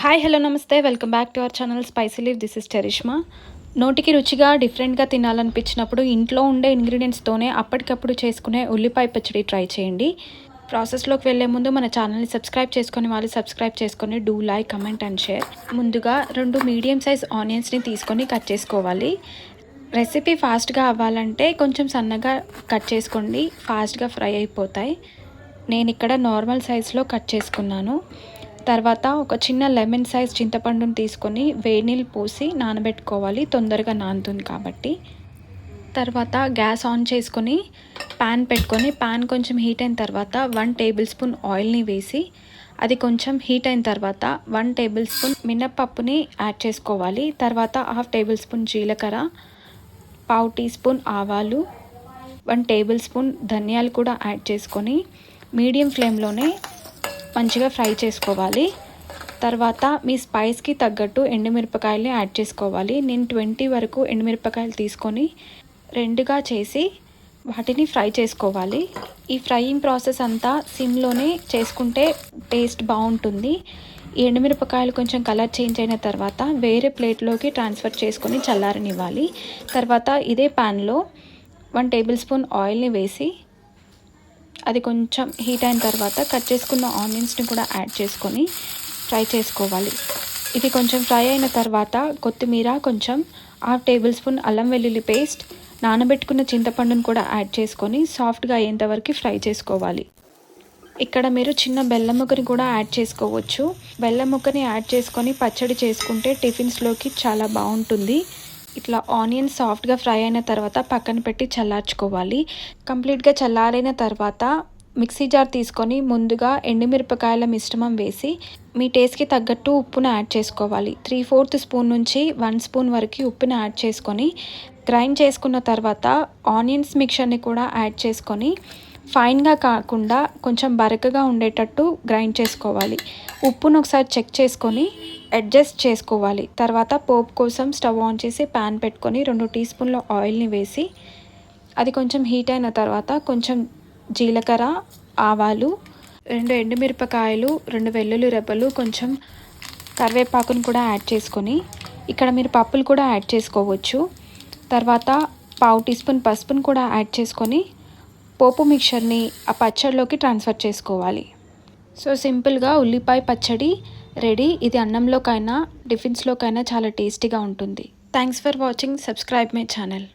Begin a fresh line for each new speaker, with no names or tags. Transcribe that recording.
Hi hello నమస్తే welcome back to our channel spicy leave. This is Charishma. నోటికి రుచిగా డిఫరెంట్గా తినాలనిపించినప్పుడు ఇంట్లో ఉండే ఇంగ్రీడియంట్స్తోనే అప్పటికప్పుడు చేసుకునే ఉల్లిపాయ పచ్చడి ట్రై చేయండి. ప్రాసెస్లోకి వెళ్ళే ముందు మన ఛానల్ని సబ్స్క్రైబ్ చేసుకొని వాళ్ళు సబ్స్క్రైబ్ చేసుకొని do like comment and share. ముందుగా 2 మీడియం సైజ్ ఆనియన్స్ని తీసుకొని కట్ చేసుకోవాలి. రెసిపీ ఫాస్ట్గా అవ్వాలంటే కొంచెం సన్నగా కట్ చేసుకోండి, ఫాస్ట్గా ఫ్రై అయిపోతాయి. నేను ఇక్కడ నార్మల్ సైజ్లో కట్ చేసుకున్నాను. తర్వాత ఒక చిన్న లెమన్ సైజ్ చింతపండుని తీసుకొని వేడి నీళ్ళు పోసి నానబెట్టుకోవాలి, తొందరగా నానుతుంది కాబట్టి. తర్వాత గ్యాస్ ఆన్ చేసుకొని ప్యాన్ పెట్టుకొని ప్యాన్ కొంచెం హీట్ అయిన తర్వాత 1 టేబుల్ స్పూన్ ఆయిల్ని వేసి అది కొంచెం హీట్ అయిన తర్వాత 1 టేబుల్ స్పూన్ మినప్పప్పుని యాడ్ చేసుకోవాలి. తర్వాత 1/2 టేబుల్ స్పూన్ జీలకర్ర, 1/2 టీ స్పూన్ ఆవాలు, 1 టేబుల్ స్పూన్ ధనియాలు కూడా యాడ్ చేసుకొని మీడియం ఫ్లేమ్లోనే మంచిగా ఫ్రై చేసుకోవాలి. తర్వాత మీ స్పైస్కి తగ్గట్టు ఎండుమిరపకాయలని యాడ్ చేసుకోవాలి. నేను 20 వరకు ఎండుమిరపకాయలు తీసుకొని 2గా చేసి వాటిని ఫ్రై చేసుకోవాలి. ఈ ఫ్రైయింగ్ ప్రాసెస్ అంతా సిమ్లోనే చేసుకుంటే టేస్ట్ బాగుంటుంది. ఈ ఎండుమిరపకాయలు కొంచెం కలర్ చేంజ్ అయిన తర్వాత వేరే ప్లేట్లోకి ట్రాన్స్ఫర్ చేసుకొని చల్లారనివ్వాలి. తర్వాత ఇదే ప్యాన్లో 1 టేబుల్ స్పూన్ ఆయిల్ని వేసి అది కొంచెం హీట్ అయిన తర్వాత కట్ చేసుకున్న ఆనియన్స్ని కూడా యాడ్ చేసుకొని ఫ్రై చేసుకోవాలి. ఇది కొంచెం ఫ్రై అయిన తర్వాత కొత్తిమీర, కొంచెం 1/2 టేబుల్ స్పూన్ అల్లం వెల్లుల్లి పేస్ట్, నానబెట్టుకున్న చింతపండును కూడా యాడ్ చేసుకొని సాఫ్ట్గా అయ్యేంత వరకు ఫ్రై చేసుకోవాలి. ఇక్కడ మీరు చిన్న బెల్లం ముక్కని కూడా యాడ్ చేసుకోవచ్చు. బెల్లం ముక్కని యాడ్ చేసుకొని పచ్చడి చేసుకుంటే టిఫిన్స్లోకి చాలా బాగుంటుంది. ఇట్లా ఆనియన్ సాఫ్ట్గా ఫ్రై అయిన తర్వాత పక్కన పెట్టి చల్లార్చుకోవాలి. కంప్లీట్గా చల్లారైన తర్వాత మిక్సీ జార్ తీసుకొని ముందుగా ఎండుమిరపకాయల మిశ్రమం వేసి మీ టేస్ట్కి తగ్గట్టు ఉప్పును యాడ్ చేసుకోవాలి. 3/4 స్పూన్ నుంచి 1 స్పూన్ వరకు ఉప్పుని యాడ్ చేసుకొని గ్రైండ్ చేసుకున్న తర్వాత ఆనియన్స్ మిక్చర్ని కూడా యాడ్ చేసుకొని ఫైన్గా కాకుండా కొంచెం బరకగా ఉండేటట్టు గ్రైండ్ చేసుకోవాలి. ఉప్పును ఒకసారి చెక్ చేసుకొని అడ్జస్ట్ చేసుకోవాలి. తర్వాత పోపు కోసం స్టవ్ ఆన్ చేసి ప్యాన్ పెట్టుకొని 2 టీ స్పూన్ల ఆయిల్ని వేసి అది కొంచెం హీట్ అయిన తర్వాత కొంచెం జీలకర్ర, ఆవాలు, 2 ఎండుమిరపకాయలు, 2 వెల్లుల్లి రెబ్బలు, కొంచెం కరివేపాకును కూడా యాడ్ చేసుకొని ఇక్కడ మీరు పప్పులు కూడా యాడ్ చేసుకోవచ్చు. తర్వాత 1/2 టీ స్పూన్ పసుపును కూడా యాడ్ చేసుకొని పోపు మిక్చర్ని ఆ పచ్చడిలోకి ట్రాన్స్ఫర్ చేసుకోవాలి. సో సింపుల్గా ఉల్లిపాయ పచ్చడి రెడీ. ఇది అన్నంలోకైనా టిఫిన్స్లోకైనా చాలా టేస్టీగా ఉంటుంది. Thanks for watching. Subscribe my channel.